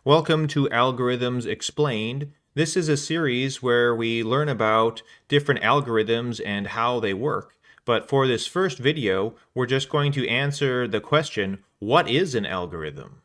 Welcome to Algorithms Explained. This is a series where we learn about different algorithms and how they work. But for this first video, we're just going to answer the question, what is an algorithm?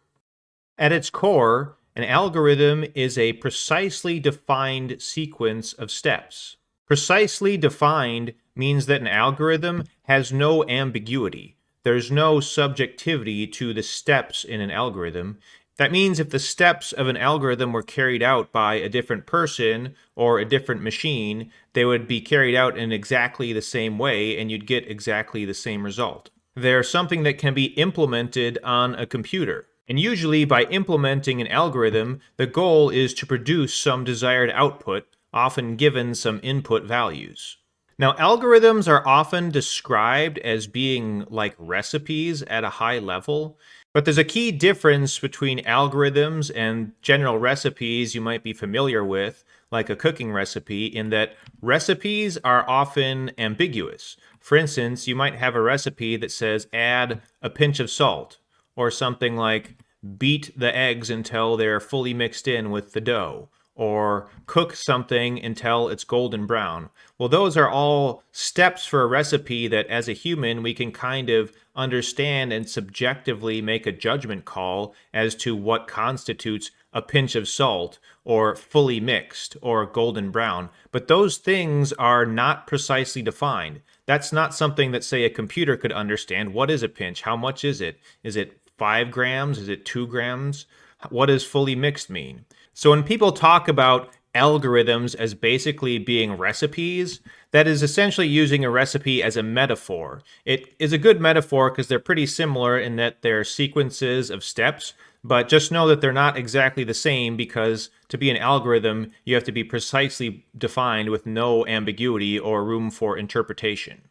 At its core, an algorithm is a precisely defined sequence of steps. Precisely defined means that an algorithm has no ambiguity. There's no subjectivity to the steps in an algorithm. That means if the steps of an algorithm were carried out by a different person or a different machine, they would be carried out in exactly the same way and you'd get exactly the same result. They're something that can be implemented on a computer. And usually by implementing an algorithm, the goal is to produce some desired output, often given some input values. Now, algorithms are often described as being like recipes at a high level, but there's a key difference between algorithms and general recipes you might be familiar with, like a cooking recipe, in that recipes are often ambiguous. For instance, you might have a recipe that says add a pinch of salt, or something like beat the eggs until they're fully mixed in with the dough, or cook something until it's golden brown. Well, those are all steps for a recipe that as a human we can kind of understand and subjectively make a judgment call as to what constitutes a pinch of salt or fully mixed or golden brown. But those things are not precisely defined. That's not something that, say, a computer could understand. What is a pinch? How much is it? Is it 5 grams? Is it 2 grams? What does fully mixed mean? So when people talk about algorithms as basically being recipes, that is essentially using a recipe as a metaphor. It is a good metaphor because they're pretty similar in that they're sequences of steps, but just know that they're not exactly the same because to be an algorithm, you have to be precisely defined with no ambiguity or room for interpretation.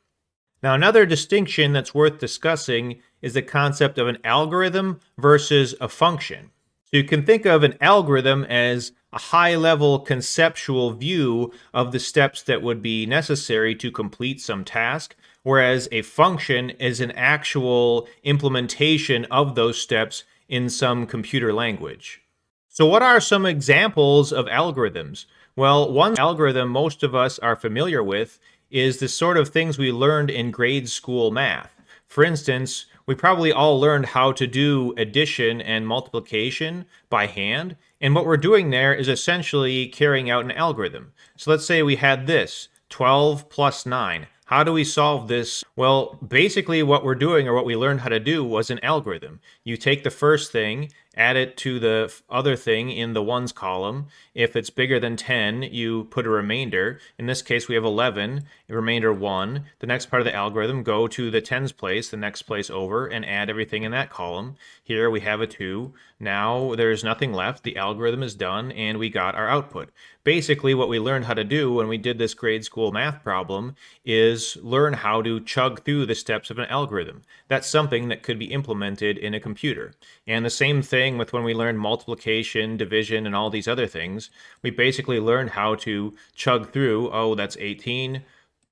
Now, another distinction that's worth discussing is the concept of an algorithm versus a function. So you can think of an algorithm as a high-level conceptual view of the steps that would be necessary to complete some task, whereas a function is an actual implementation of those steps in some computer language. So what are some examples of algorithms? Well, one algorithm most of us are familiar with is the sort of things we learned in grade school math. For instance, we probably all learned how to do addition and multiplication by hand, and what we're doing there is essentially carrying out an algorithm. So let's say we had this, 12 plus 9. How do we solve this? Well, basically what we're doing, or what we learned how to do, was an algorithm. You take the first thing, add it to the other thing in the ones column. If it's bigger than 10, you put a remainder. In this case, we have 11, remainder 1. The next part of the algorithm, go to the tens place, the next place over, and add everything in that column. Here we have a 2. Now there's nothing left. The algorithm is done, and we got our output. Basically, what we learned how to do when we did this grade school math problem is learn how to chug through the steps of an algorithm. That's something that could be implemented in a computer. And the same thing with when we learned multiplication, division, and all these other things. We basically learned how to chug through, oh, that's 18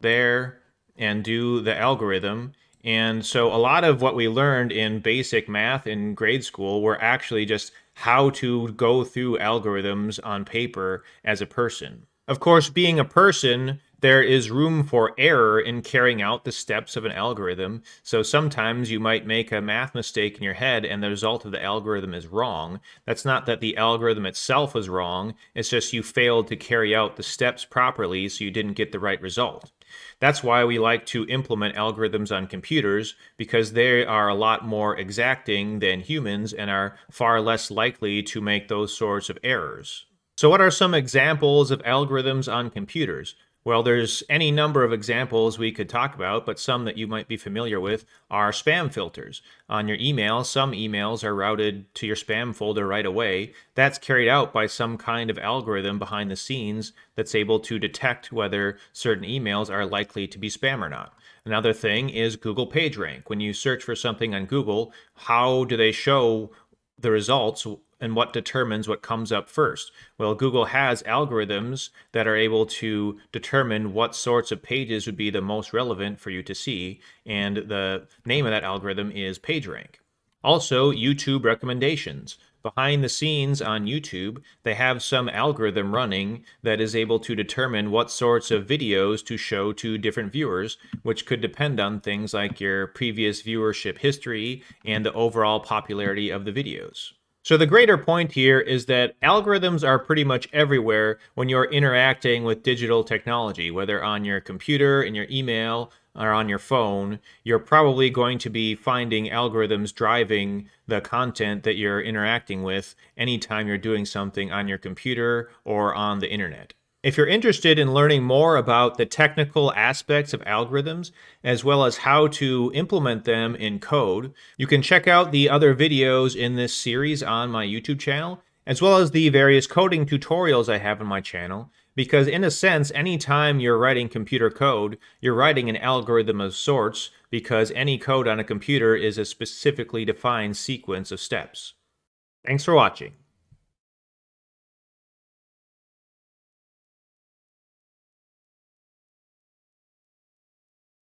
there, and do the algorithm. And so a lot of what we learned in basic math in grade school were actually just how to go through algorithms on paper as a person. Of course, being a person, there is room for error in carrying out the steps of an algorithm. So sometimes you might make a math mistake in your head and the result of the algorithm is wrong. That's not that the algorithm itself is wrong. It's just you failed to carry out the steps properly, so you didn't get the right result. That's why we like to implement algorithms on computers, because they are a lot more exacting than humans and are far less likely to make those sorts of errors. So what are some examples of algorithms on computers? Well, there's any number of examples we could talk about, but some that you might be familiar with are spam filters. On your email, some emails are routed to your spam folder right away. That's carried out by some kind of algorithm behind the scenes that's able to detect whether certain emails are likely to be spam or not. Another thing is Google PageRank. When you search for something on Google, how do they show the results and what determines what comes up first? Well, Google has algorithms that are able to determine what sorts of pages would be the most relevant for you to see, and the name of that algorithm is PageRank. Also, YouTube recommendations. behind the scenes on YouTube, they have some algorithm running that is able to determine what sorts of videos to show to different viewers, which could depend on things like your previous viewership history and the overall popularity of the videos. So the greater point here is that algorithms are pretty much everywhere when you're interacting with digital technology, whether on your computer, in your email, or on your phone. You're probably going to be finding algorithms driving the content that you're interacting with anytime you're doing something on your computer or on the internet. If you're interested in learning more about the technical aspects of algorithms, as well as how to implement them in code, you can check out the other videos in this series on my YouTube channel, as well as the various coding tutorials I have on my channel, because in a sense, anytime you're writing computer code, you're writing an algorithm of sorts, because any code on a computer is a specifically defined sequence of steps. Thanks for watching.